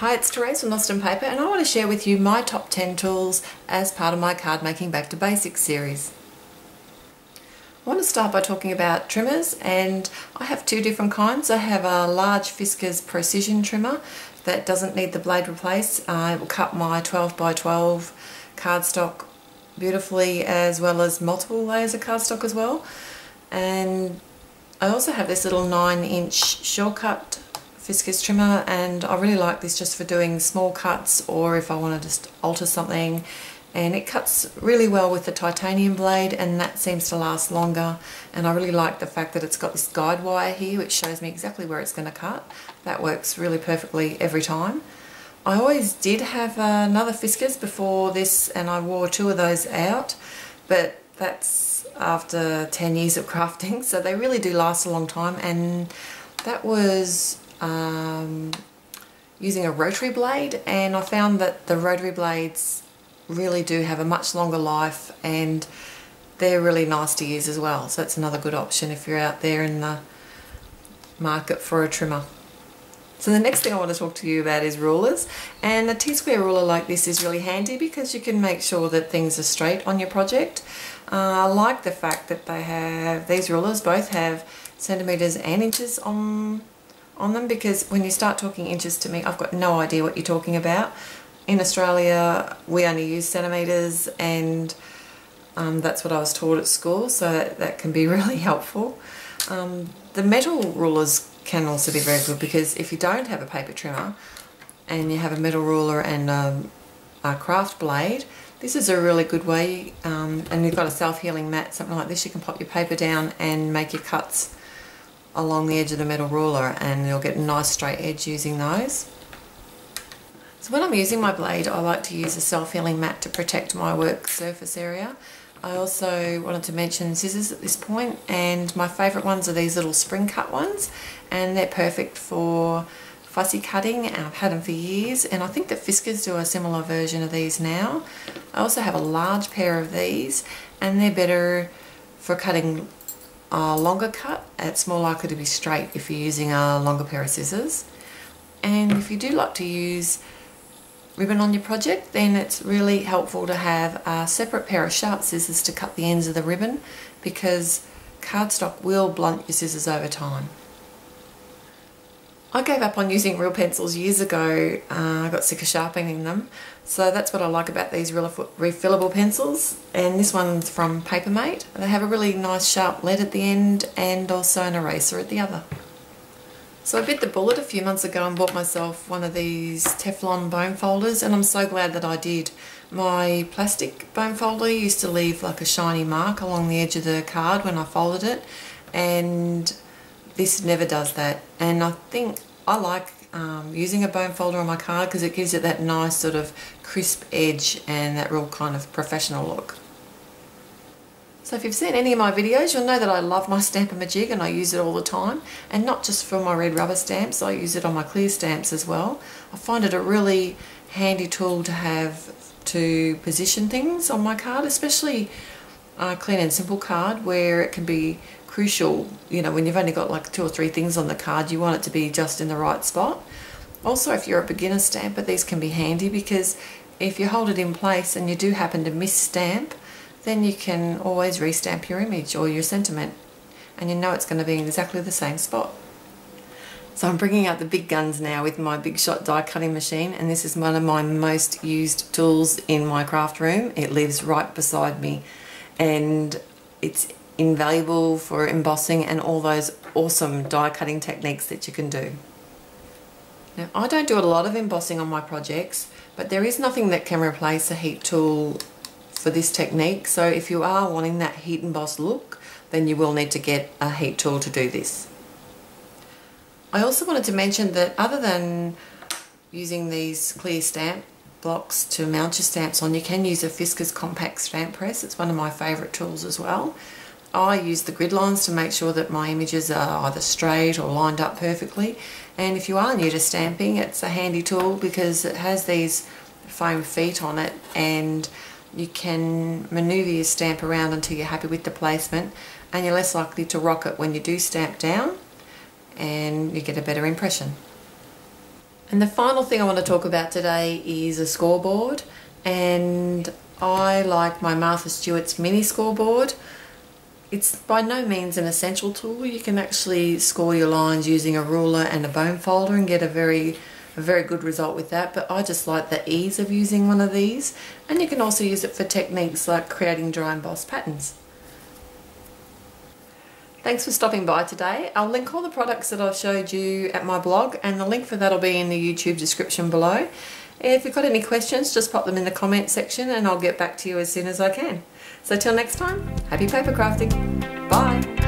Hi, it's Therese from Lostinpaper, and I want to share with you my top 10 tools as part of my Card Making Back to Basics series. I want to start by talking about trimmers, and I have two different kinds. I have a large Fiskars precision trimmer that doesn't need the blade replaced. It will cut my 12 by 12 cardstock beautifully, as well as multiple layers of cardstock as well. And I also have this little 9-inch shortcut Fiskars trimmer, and I really like this just for doing small cuts or if I want to just alter something, and it cuts really well with the titanium blade, and that seems to last longer. And I really like the fact that it's got this guide wire here which shows me exactly where it's going to cut. That works really perfectly every time. I always did have another Fiskars before this, and I wore two of those out, but that's after 10 years of crafting, so they really do last a long time. And that was using a rotary blade, and I found that the rotary blades really do have a much longer life, and they're really nice to use as well. So that's another good option if you're out there in the market for a trimmer. So the next thing I want to talk to you about is rulers, and a T-square ruler like this is really handy because you can make sure that things are straight on your project. I like the fact that they have, these rulers both have centimetres and inches on them, because when you start talking inches to me, I've got no idea what you're talking about. In Australia we only use centimetres, and that's what I was taught at school, so that can be really helpful. The metal rulers can also be very good, because if you don't have a paper trimmer and you have a metal ruler and a craft blade, this is a really good way, and you've got a self-healing mat, something like this, you can pop your paper down and make your cuts along the edge of the metal ruler, and you'll get a nice straight edge using those. So when I'm using my blade, I like to use a self-healing mat to protect my work surface area. I also wanted to mention scissors at this point, and my favourite ones are these little spring cut ones, and they're perfect for fussy cutting, and I've had them for years, and I think that Fiskars do a similar version of these now. I also have a large pair of these, and they're better for cutting a longer cut. It's more likely to be straight if you're using a longer pair of scissors. And if you do like to use ribbon on your project, then it's really helpful to have a separate pair of sharp scissors to cut the ends of the ribbon, because cardstock will blunt your scissors over time. I gave up on using real pencils years ago. I got sick of sharpening them, so that's what I like about these refillable pencils. And this one's from Papermate. They have a really nice sharp lead at the end, and also an eraser at the other. So I bit the bullet a few months ago and bought myself one of these Teflon bone folders, and I'm so glad that I did. My plastic bone folder used to leave like a shiny mark along the edge of the card when I folded it, and this never does that. And I think I like using a bone folder on my card because it gives it that nice sort of crisp edge and that real kind of professional look. So if you've seen any of my videos, you'll know that I love my Stamp-a-ma-jig, and I use it all the time, and not just for my red rubber stamps, I use it on my clear stamps as well. I find it a really handy tool to have to position things on my card, especially a clean and simple card where it can be crucial, you know, when you've only got like 2 or 3 things on the card, you want it to be just in the right spot. Also, if you're a beginner stamper, these can be handy, because if you hold it in place and you do happen to miss stamp, then you can always restamp your image or your sentiment, and you know it's going to be in exactly the same spot. So I'm bringing out the big guns now with my Big Shot die cutting machine, and this is one of my most used tools in my craft room. It lives right beside me, and it's invaluable for embossing and all those awesome die cutting techniques that you can do. Now, I don't do a lot of embossing on my projects, but there is nothing that can replace a heat tool for this technique. So if you are wanting that heat emboss look, then you will need to get a heat tool to do this. I also wanted to mention that other than using these clear stamp blocks to mount your stamps on, you can use a Fiskars compact stamp press. It's one of my favourite tools as well. I use the grid lines to make sure that my images are either straight or lined up perfectly, and if you are new to stamping, it's a handy tool because it has these foam feet on it, and you can manoeuvre your stamp around until you're happy with the placement, and you're less likely to rock it when you do stamp down, and you get a better impression. And the final thing I want to talk about today is a scoreboard, and I like my Martha Stewart's mini scoreboard. It's by no means an essential tool. You can actually score your lines using a ruler and a bone folder and get a very good result with that, but I just like the ease of using one of these, and you can also use it for techniques like creating dry embossed patterns. Thanks for stopping by today. I'll link all the products that I've showed you at my blog, and the link for that will be in the YouTube description below. If you've got any questions, just pop them in the comment section and I'll get back to you as soon as I can. So till next time, happy paper crafting. Bye.